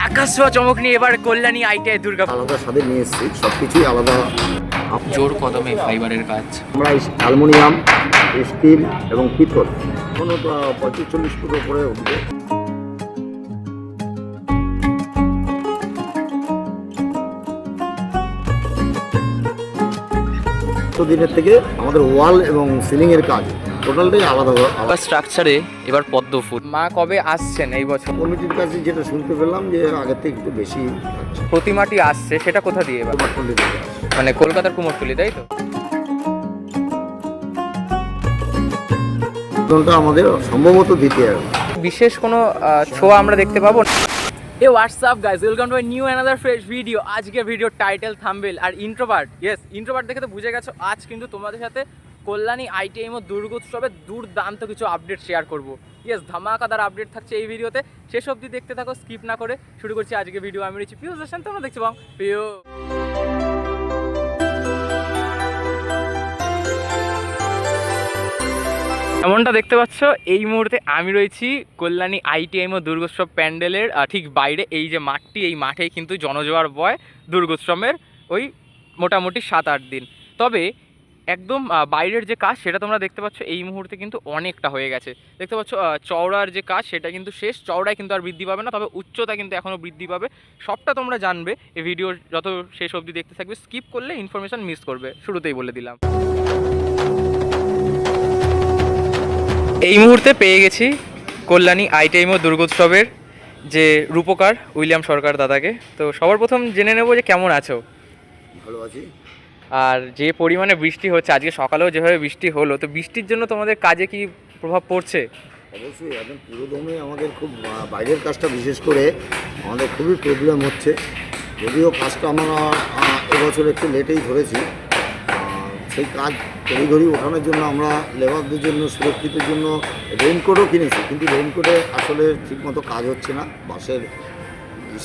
আকাশ ছোঁয়া চমক নিয়ে এবার কল্যাণী আইটিআই দুর্গাপুর আলাদা স্বাদে নিয়ে এসেছি, সব কিছুই আলাদা। জোর কদমে ফাইবারের কাজ। আমরা অ্যালুমিনিয়াম, স্টিল এবং পিতল কোনো 35-40 ফুট উপরে উঠবে। দিনের থেকে আমাদের ওয়াল এবং সিলিংয়ের কাজ টোটালটাই আলাদা। স্ট্রাকচারে এবার পদ্ম ফুল। মা কবে আসছেন এই বছর? কমিটির কাছে যেটা শুনতে পেলাম যে আগের থেকে একটু বেশি হচ্ছে। প্রতিমাটি আসছে, সেটা কোথা দিয়ে এবার? মানে কলকাতার কুমোরটুলি, তাই তো? আমাদের সম্ভবত দিতে হবে। বিশেষ কোনো ছোঁয়া আমরা দেখতে পাবো। Hey what's up guys, welcome to my new another fresh video. আজকের ভিডিও টাইটেল, থাম্বনেল আর ইন্ট্রোভার্ট। ইয়েস, ইন্ট্রোভার্ট দেখে তো বুঝে গেছো আজ কিন্তু তোমাদের সাথে কল্যাণী আইটিআই দুর্গোৎসবের দুর্দান্ত কিছু আপডেট শেয়ার করবো। ইয়েস, ধামাকাদার আপডেট থাকছে এই ভিডিওতে। শেষ অবধি দেখতে থাকো, স্কিপ না করে। শুরু করছি আজকের ভিডিও। আমি রয়েছি পিউ সেশন, তোমরা দেখছি বাং পিউ। এমনটা দেখতে পাচ্ছ এই মুহূর্তে আমি রয়েছি কল্যাণী আইটিআই দুর্গোৎসব প্যান্ডেলের ঠিক বাইরে। এই যে মাঠটি, এই মাঠেই কিন্তু জনজোয়ার বয় দুর্গোৎসবের ওই মোটামুটি 7-8 দিন। তবে একদম বাইরের যে কাজ সেটা তোমরা দেখতে পাচ্ছ এই মুহূর্তে কিন্তু অনেকটা হয়ে গেছে। দেখতে পাচ্ছ চওড়ার যে কাজ সেটা কিন্তু শেষ। চওড়ায় কিন্তু আর বৃদ্ধি পাবে না, তবে উচ্চতা কিন্তু এখনও বৃদ্ধি পাবে। সবটা তোমরা জানবে এই ভিডিও যত শেষ অবধি দেখতে থাকবে। স্কিপ করলে ইনফরমেশন মিস করবে, শুরুতেই বলে দিলাম। এই মুহূর্তে পেয়ে গেছি কল্যাণী আইটিআই দুর্গোৎসবের যে রূপকার উইলিয়াম সরকার দাদাকে। তো সবার প্রথম জেনে নেব যে কেমন আছো? ভালো আছি। আর যে পরিমাণে বৃষ্টি হচ্ছে, আজকে সকালেও যেভাবে বৃষ্টি হলো, তো বৃষ্টির জন্য তোমাদের কাজে কি প্রভাব পড়ছে? অবশ্যই এখন পুরো দমে আমাদের খুব বাইরের কাজটা বিশেষ করে আমাদের খুবই প্রবলেম হচ্ছে। যদিও কাজটা আমরা এবছর একটু লেটেই ধরেছি, সেই কাজ তড়িঘড়ি ওঠানোর জন্য আমরা লেবারদের জন্য সুরক্ষিতের জন্য রেইনকোটও কিনেছি, কিন্তু রেইনকোটে আসলে ঠিকমতো কাজ হচ্ছে না, বাসের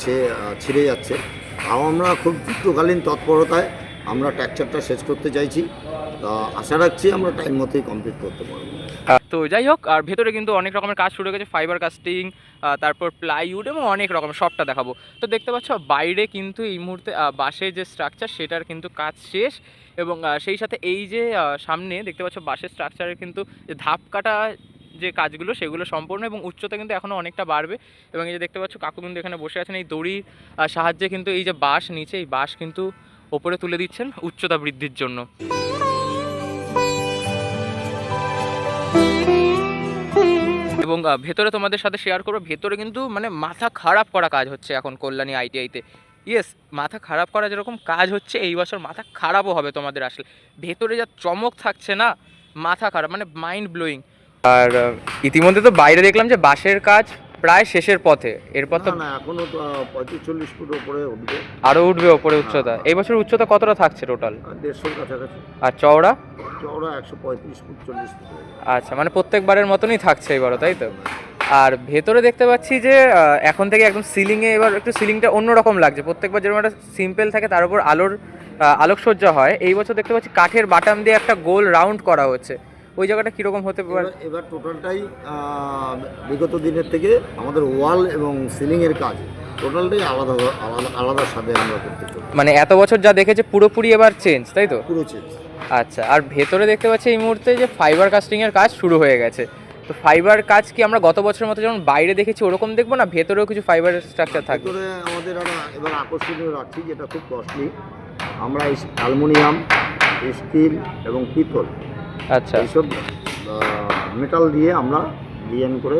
সে ছিঁড়ে যাচ্ছে। তাও আমরা খুব যুদ্ধকালীন তৎপরতায় আমরা ট্র্যাকচারটা শেষ করতে চাইছি। তা আশা রাখছি আমরা টাইম মতোই কমপ্লিট করতে পারবো। তো যাই হোক, আর ভেতরে কিন্তু অনেক রকমের কাজ শুরু হয়ে গেছে, ফাইবার কাস্টিং, তারপর প্লাইউড এবং অনেক রকমের, সবটা দেখাবো। তো দেখতে পাচ্ছ বাইরে কিন্তু এই মুহূর্তে বাঁশের যে স্ট্রাকচার সেটার কিন্তু কাজ শেষ। এবং সেই সাথে এই যে সামনে দেখতে পাচ্ছ বাঁশের স্ট্রাকচারের কিন্তু যে ধাপ কাটা যে কাজগুলো সেগুলো সম্পূর্ণ, এবং উচ্চতা কিন্তু এখনও অনেকটা বাড়বে। এবং এই যে দেখতে পাচ্ছ কাকু কিন্তু এখানে বসে আছেন, এই দড়ির সাহায্যে কিন্তু এই যে বাঁশ নিচে, এই বাঁশ কিন্তু ওপরে তুলে দিচ্ছেন উচ্চতা বৃদ্ধির জন্য। এবং ভেতরে তোমাদের সাথে শেয়ার করবো, ভেতরে কিন্তু মানে মাথা খারাপ করা কাজ হচ্ছে এখন কল্যাণী আইটিআইতে। ইয়েস, মাথা খারাপ করা যেরকম কাজ হচ্ছে, এই বছর মাথা খারাপও হবে তোমাদের। আসলে ভেতরে যা চমক থাকছে না, মাথা খারাপ, মানে মাইন্ড ব্লোয়িং। আর ইতিমধ্যে তো বাইরে দেখলাম যে বাঁশের কাজ প্রায় শেষের পথে। এরপর তো এখনো 35-40 ফুট উপরে উঠবে, আরও উঠবে ওপরে উচ্চতা। এই বছর উচ্চতা কতটা থাকছে টোটাল? 150-র কাছাকাছি। আর চওড়া? চওড়া 135 ফুট 40 ফুট। আচ্ছা, মানে প্রত্যেকবারের মতনই থাকছে এবারও, তাই তো? আর ভেতরে দেখতে পাচ্ছি যে এখন থেকে একদম সিলিংয়ে এবার একটু সিলিংটা অন্যরকম লাগছে। প্রত্যেকবার যেরকম একটা সিম্পল থাকে তার উপর আলোকসজ্জা হয়, এই বছর দেখতে পাচ্ছি কাঠের বাটাম দিয়ে একটা গোল রাউন্ড করা হচ্ছে। ওই জায়গাটা কীরকম হতে পারে? এবার টোটালটাই বিগত দিনের থেকে আমাদের ওয়াল এবং সিলিংয়ের কাজ টোটালটাই আলাদা আলাদা আলাদা স্বাদে আমরা করতে চাই। মানে এত বছর যা দেখেছে পুরোপুরি এবার চেঞ্জ, তাই তো? পুরো চেঞ্জ। আচ্ছা, আর ভেতরে দেখতে পাচ্ছি এই মুহূর্তে যে ফাইবার কাস্টিংয়ের কাজ শুরু হয়ে গেছে। তো ফাইবার কাজ কি আমরা গত বছরের মতো যেমন বাইরে দেখেছি ওরকম দেখবো, না ভেতরেও কিছু ফাইবার স্ট্রাকচার থাকবে? ভেতরে আমাদের এবার আকর্ষণীয় রাখছি, যেটা খুব কস্টলি। আমরা অ্যালুমিনিয়াম, স্টিল এবং পিতল, আচ্ছা, এইসব মেটাল দিয়ে আমরা ডিজাইন করে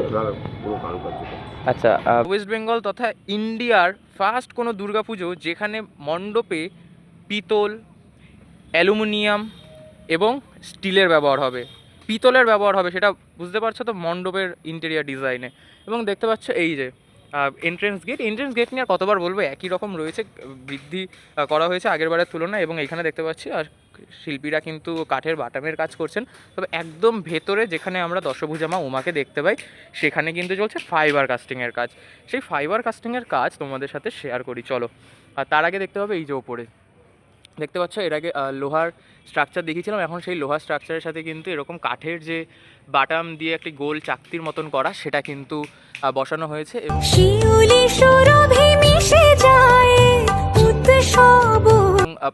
পুরো কারুকার্য করছি। আচ্ছা, ওয়েস্ট বেঙ্গল তথা ইন্ডিয়ার ফার্স্ট কোনো দুর্গাপুজো যেখানে মণ্ডপে পিতল, অ্যালুমিনিয়াম এবং স্টিলের ব্যবহার হবে, পিতলের ব্যবহার হবে, সেটা বুঝতে পারছো তো মণ্ডপের ইন্টেরিয়ার ডিজাইনে। এবং দেখতে পাচ্ছ এই যে এন্ট্রেন্স গেট নিয়ে আর কতবার বলবো, একই রকম রয়েছে, বৃদ্ধি করা হয়েছে আগের বারের তুলনায়। এবং এইখানে দেখতে পাচ্ছি আর শিল্পীরা কিন্তু কাঠের বাটামের কাজ করছেন। তবে একদম ভেতরে যেখানে আমরা দশভুজা মা উমাকে দেখতে পাই সেখানে কিন্তু চলছে ফাইবার কাস্টিংয়ের কাজ। সেই ফাইবার কাস্টিংয়ের কাজ তোমাদের সাথে শেয়ার করি, চলো। আর তার আগে দেখতে হবে এই যে ওপরে দেখতে পাচ্ছ, এর আগে লোহার স্ট্রাকচার দেখিয়েছিলাম, এখন সেই লোহার স্ট্রাকচারের সাথে কিন্তু এরকম কাঠের যে বাটাম দিয়ে একটি গোল চাকতির মতন করা সেটা কিন্তু বসানো হয়েছে। এবং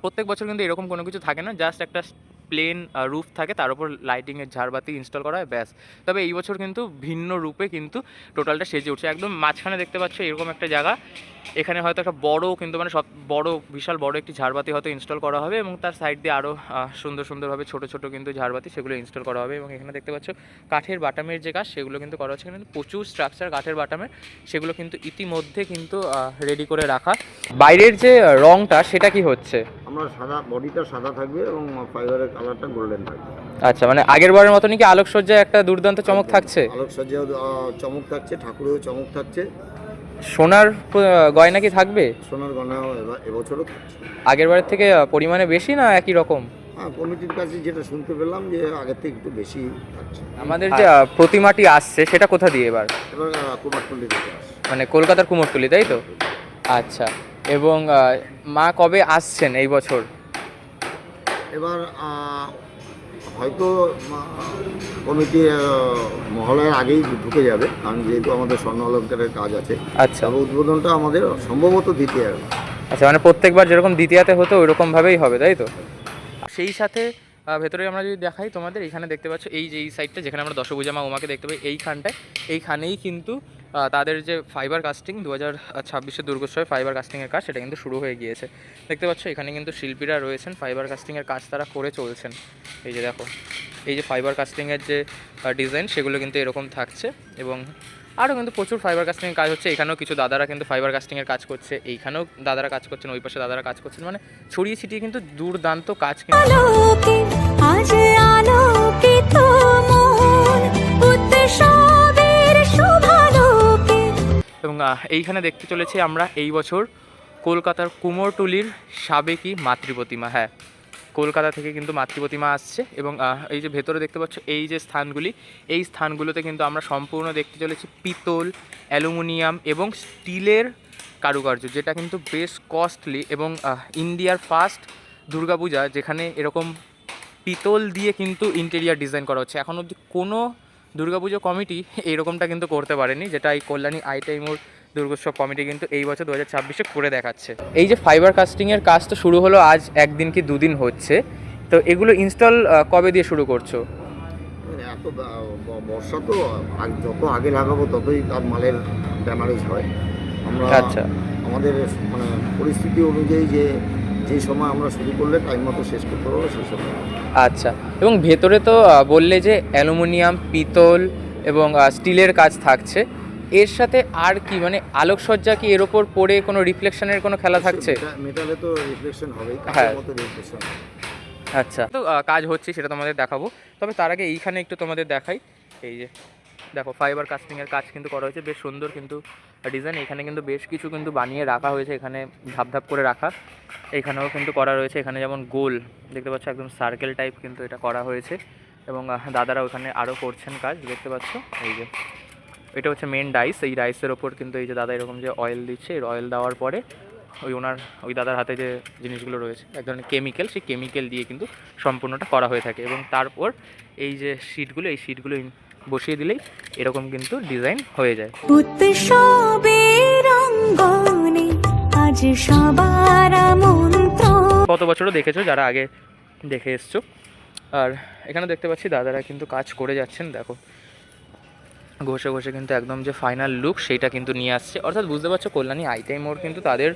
প্রত্যেক বছর কিন্তু এরকম কোনো কিছু থাকে না, জাস্ট একটা প্লেন রুফ থাকে, তার উপর লাইটিংয়ের ঝাড়বাতি ইনস্টল করা হয়, ব্যাস। তবে এই বছর কিন্তু ভিন্ন রূপে কিন্তু টোটালটা সেজে উঠছে। একদম মাঝখানে দেখতে পাচ্ছ এরকম একটা জায়গা, এখানে হয়তো একটা বড় কিন্তু মানে সব বড় বিশাল বড় একটি ঝাড়বাতি হয়তো ইনস্টল করা হবে, এবং তার সাইড দিয়ে আরও সুন্দরভাবে ছোট ছোট কিন্তু ঝাড়বাতি সেগুলো ইনস্টল করা হবে। এবং এখানে দেখতে পাচ্ছ কাঠের বাটামের যে কাজ সেগুলো কিন্তু করা হচ্ছে, কিন্তু প্রচুর স্ট্রাকচার কাঠের বাটামের, সেগুলো কিন্তু ইতিমধ্যে কিন্তু রেডি করে রাখা। বাইরের যে রংটা সেটা কি হচ্ছে? আমরা সাদা, বডিটা সাদা থাকবে এবং ফাইবারের কালারটা গোল্ডেন থাকবে। আচ্ছা, মানে আগের বারের মতনই কি আলোকসজ্জায় একটা দুর্দান্ত চমক থাকছে? আলোকসজ্জাও চমক থাকছে, ঠাকুরেও চমক থাকছে। সোনার গয়না কি থাকবে? সোনার গয়নাও এবছরও থাকছে। আগের বারের থেকে পরিমাণে বেশি না একই রকম? হ্যাঁ, কমিটির কাছে যেটা শুনতে পেলাম যে আগের থেকে একটু বেশি থাকছে। আমাদের যে প্রতিমাটি আসছে সেটা কোথা দিয়ে এবার? এবার কুমারটুলি থেকে আসছে। মানে কলকাতার কুমোরটুলি, তাই তো? আচ্ছা, এবং মা কবে আসছেন এই বছর? এবার হয়তো কমিটি মহালয়ার আগেই ঢুকে যাবে, কারণ যেহেতু আমাদের স্বর্ণ অলঙ্কারের কাজ আছে। আচ্ছা তবে উদ্বোধনটা আমাদের সম্ভবত দ্বিতীয়। আচ্ছা, মানে প্রত্যেকবার যেরকম দ্বিতীয়াতে হতো ওইরকমভাবেই হবে, তাই তো? সেই সাথে ভেতরে আমরা যদি দেখাই তোমাদের, এখানে দেখতে পাচ্ছ এই যে এই সাইডটা যেখানে আমরা দশভূজা মা উমাকে দেখতে পাই, এইখানেই কিন্তু তাদের যে ফাইবার কাস্টিং 2026-এর দুর্গোৎসবে ফাইবার কাস্টিংয়ের কাজ সেটা কিন্তু শুরু হয়ে গিয়েছে। দেখতে পাচ্ছ এখানে কিন্তু শিল্পীরা রয়েছেন, ফাইবার কাস্টিংয়ের কাজ তারা করে চলছেন। এই যে দেখো, এই যে ফাইবার কাস্টিংয়ের যে ডিজাইন সেগুলো কিন্তু এরকম থাকছে, এবং আরও কিন্তু প্রচুর ফাইবার কাস্টিংয়ের কাজ হচ্ছে। এখানেও কিছু দাদারা কিন্তু ফাইবার কাস্টিংয়ের কাজ করছে, এইখানেও দাদারা কাজ করছেন, ওই পাশে দাদারা কাজ করছেন, মানে ছড়িয়ে ছিটিয়ে কিন্তু দুর্দান্ত কাজ কিন্তু। এবং এইখানে দেখতে চলেছি আমরা এই বছর কলকাতার কুমোরটুলির সাবেকি মাতৃপ্রতিমা। হ্যাঁ, কলকাতা থেকে কিন্তু মাতৃপ্রতিমা আসছে, এবং এই যে ভেতরে দেখতে পাচ্ছ এই যে স্থানগুলি, এই স্থানগুলোতে কিন্তু আমরা সম্পূর্ণ দেখতে চলেছি পিতল, অ্যালুমিনিয়াম এবং স্টিলের কারুকার্য, যেটা কিন্তু বেশ কস্টলি। এবং ইন্ডিয়ার ফার্স্ট দুর্গাপূজা যেখানে এরকম পিতল দিয়ে কিন্তু ইন্টেরিয়ার ডিজাইন করা হচ্ছে। এখন অবধি কোনো দুর্গাপুজো কমিটি এইরকমটা কিন্তু করতে পারেনি, যেটা এই কল্যাণী আইটাইমোর দুর্গোৎসব কমিটি কিন্তু এই বছর 2026-এ করে দেখাচ্ছে। এই যে ফাইবার কাস্টিংয়ের কাজ তো শুরু হলো আজ একদিন কি দুদিন হচ্ছে, তো এগুলো ইনস্টল কবে দিয়ে শুরু করছো? এত বর্ষা তো, যত আগে লাগাবো ততই তার মালের ড্যামারেজ হয়। আমরা আচ্ছা, আমাদের মানে পরিস্থিতি অনুযায়ী যে সময় আমরা শুরু করলে টাইম মতো শেষ করতে পারবো সেই সময়। আচ্ছা, এবং ভেতরে তো বললে যে অ্যালুমিনিয়াম, পিতল এবং স্টিলের কাজ থাকছে, এর সাথে আর কি মানে আলোকসজ্জা কি এর ওপর পড়ে কোনো রিফ্লেকশনের কোনো খেলা থাকছে? মেটালে তো রিফ্লেকশন হবেই, হ্যাঁ। কাজের মতো রিফ্লেকশন। আচ্ছা, তো কাজ হচ্ছে সেটা তোমাদের দেখাবো, তবে তার আগে এইখানে একটু তোমাদের দেখাই। এই যে দেখো, ফাইবার কাস্টিংয়ের কাজ কিন্তু করা হয়েছে, বেশ সুন্দর কিন্তু ডিজাইন। এখানে কিন্তু বেশ কিছু কিন্তু বানিয়ে রাখা হয়েছে, এখানে ধাপ ধাপ করে রাখা, এখানেও কিন্তু করা রয়েছে। এখানে যেমন গোল দেখতে পাচ্ছ, একদম সার্কেল টাইপ কিন্তু এটা করা হয়েছে, এবং দাদারা ওখানে আরও করছেন কাজ, দেখতে পাচ্ছ। এই যে এটা হচ্ছে মেন ডাইস, এই ডাইসের ওপর কিন্তু এই যে দাদা এরকম যে অয়েল দিচ্ছে, এই অয়েল দেওয়ার পরে ওই দাদার হাতে যে জিনিসগুলো রয়েছে এক ধরনের কেমিক্যাল, সেই কেমিক্যাল দিয়ে কিন্তু সম্পূর্ণটা করা হয়ে থাকে। এবং তারপর এই যে শিটগুলো, এই শিটগুলো বসিয়ে দিলেই এরকম কিন্তু ডিজাইন হয়ে যায়। কত বছরও দেখেছো যারা আগে দেখে এসছো। আর এখানে দেখতে পাচ্ছি দাদারা কিন্তু কাজ করে যাচ্ছেন, দেখো ঘষে ঘষে কিন্তু একদম যে ফাইনাল লুক সেইটা কিন্তু নিয়ে আসছে। অর্থাৎ বুঝতে পারছো কল্যাণী আইটাই মোড় কিন্তু তাদের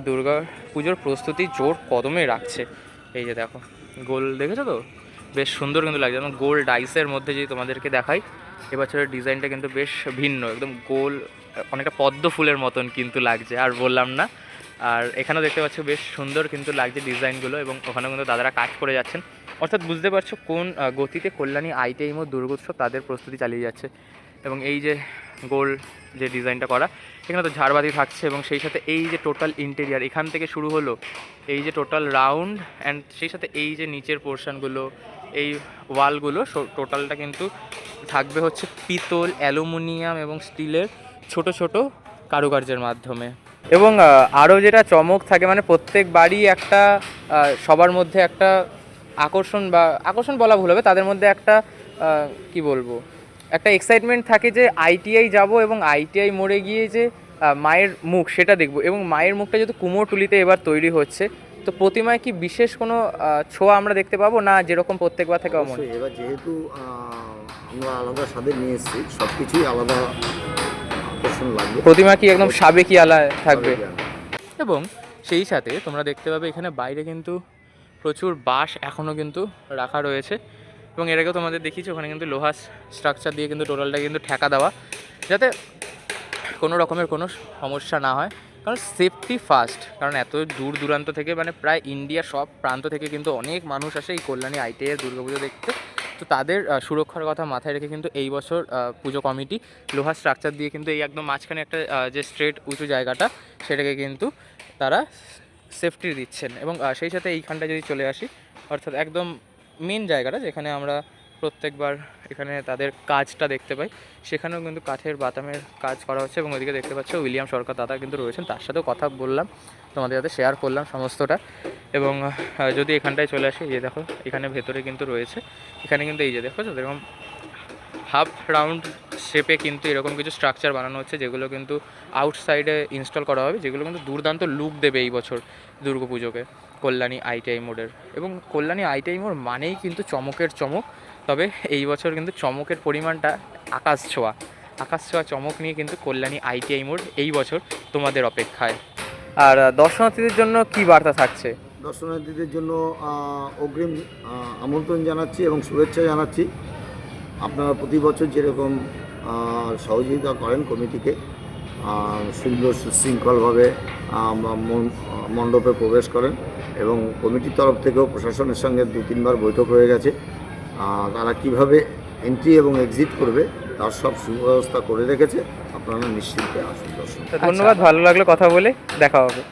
দুর্গা পুজোর প্রস্তুতি জোর কদমে রাখছে। এই যে দেখো গোল দেখেছো তো, বেশ সুন্দর কিন্তু লাগছে, যেমন গোল ডাইসের মধ্যে যদি তোমাদেরকে দেখাই, এবছরের ডিজাইনটা কিন্তু বেশ ভিন্ন, একদম গোল, অনেকটা পদ্ম ফুলের মতন কিন্তু লাগছে, আর বললাম না। আর এখানেও দেখতে পাচ্ছ বেশ সুন্দর কিন্তু লাগছে ডিজাইনগুলো, এবং ওখানেও কিন্তু দাদারা কাজ করে যাচ্ছেন। অর্থাৎ বুঝতে পারছো কোন গতিতে কল্যাণী আইটাইম ও দুর্গোৎসব তাদের প্রস্তুতি চালিয়ে যাচ্ছে। এবং এই যে গোল যে ডিজাইনটা করা, এখানে তো ঝাড়বাতি থাকছে, এবং সেই সাথে এই যে টোটাল ইন্টেরিয়ার এখান থেকে শুরু হলো, এই যে টোটাল রাউন্ড, অ্যান্ড সেই সাথে এই যে নিচের পোর্শনগুলো, এই ওয়ালগুলো টোটালটা কিন্তু থাকবে হচ্ছে পিতল, অ্যালুমিনিয়াম এবং স্টিলের ছোট ছোট কারুকার্যের মাধ্যমে। এবং আরও যেটা চমক থাকে, মানে প্রত্যেক বাড়ি একটা সবার মধ্যে একটা আকর্ষণ বলা ভুল হবে, তাদের মধ্যে একটা কি বলবো, একটা এক্সাইটমেন্ট থাকে যে আইটিআই যাব এবং আইটিআই মোড়ে গিয়ে যে মায়ের মুখ সেটা দেখব। এবং মায়ের মুখটা যেহেতু কুমোরটুলিতে এবার তৈরি হচ্ছে, তো প্রতিমায় কি বিশেষ কোনো ছোঁয়া আমরা দেখতে পাবো, না যেরকম প্রত্যেকবার থেকে অমন? অবশ্যই এবার যেহেতু আমরা আলাদা স্বাদে নিয়ে এসেছি, সব কিছুই আলাদা আকর্ষণ লাগবে। প্রতিমা কি একদম সাবেকি আলায় থাকবে? সাবেকি আলাদা। এবং সেই সাথে তোমরা দেখতে পাবে এখানে বাইরে কিন্তু প্রচুর বাঁশ এখনও কিন্তু রাখা রয়েছে, এবং এর আগেও তোমাদের দেখিয়েছি ওখানে কিন্তু লোহার স্ট্রাকচার দিয়ে কিন্তু টোটালটা কিন্তু ঠেকা দেওয়া, যাতে কোনো রকমের কোনো সমস্যা না হয়। কারণ সেফটি ফার্স্ট, কারণ এত দূর দূরান্ত থেকে মানে প্রায় ইন্ডিয়ার সব প্রান্ত থেকে কিন্তু অনেক মানুষ আসে এই কল্যাণী আইটিআইয়ের দুর্গাপুজো দেখতে। তো তাদের সুরক্ষার কথা মাথায় রেখে কিন্তু এই বছর পুজো কমিটি লোহার স্ট্রাকচার দিয়ে কিন্তু এই একদম মাঝখানে একটা যে স্ট্রেট উঁচু জায়গাটা সেটাকে কিন্তু তারা সেফটি দিচ্ছেন। এবং সেই সাথে এইখানটা যদি চলে আসি, অর্থাৎ একদম মেন জায়গাটা যেখানে আমরা প্রত্যেকবার এখানে তাদের কাজটা দেখতে পাই, সেখানেও কিন্তু কাঠের বাতামের কাজ করা হচ্ছে। এবং ওইদিকে দেখতে পাচ্ছ উইলিয়াম সরকার দাদা কিন্তু রয়েছেন, তার সাথেও কথা বললাম, তোমাদের সাথে শেয়ার করলাম সমস্তটা। এবং যদি এখানটায় চলে আসি, এই যে দেখো এখানে ভেতরে কিন্তু রয়েছে, এখানে কিন্তু এই যে দেখো এরকম হাফ রাউন্ড শেপে কিন্তু এরকম কিছু স্ট্রাকচার বানানো হচ্ছে, যেগুলো কিন্তু আউটসাইডে ইনস্টল করা হবে, যেগুলো কিন্তু দুর্দান্ত লুক দেবে এই বছর দুর্গাপুজোকে কল্যাণী আইটিআই মোড়ের। এবং কল্যাণী আইটিআই মোড় মানেই কিন্তু চমকের চমক, তবে এই বছর কিন্তু চমকের পরিমাণটা আকাশ ছোঁয়া চমক নিয়ে কিন্তু কল্যাণী আইটিআই মোড় এই বছর তোমাদের অপেক্ষায়। আর দর্শনার্থীদের জন্য কি বার্তা থাকছে? দর্শনার্থীদের জন্য অগ্রিম আমন্ত্রণ জানাচ্ছি এবং শুভেচ্ছা জানাচ্ছি। আপনারা প্রতি বছর যেরকম সহযোগিতা করেন কমিটিকে, সুন্দর সুশৃঙ্খলভাবে মণ্ডপে প্রবেশ করেন, এবং কমিটির তরফ থেকেও প্রশাসনের সঙ্গে 2-3বার বৈঠক হয়ে গেছে। তারা কিভাবে এন্ট্রি এবং এক্সিট করবে তার সব সুব্যবস্থা করে রেখেছে। আপনারা নিশ্চিন্তে আসুন দর্শন। ধন্যবাদ, ভালো লাগলো কথা বলে, দেখা হবে।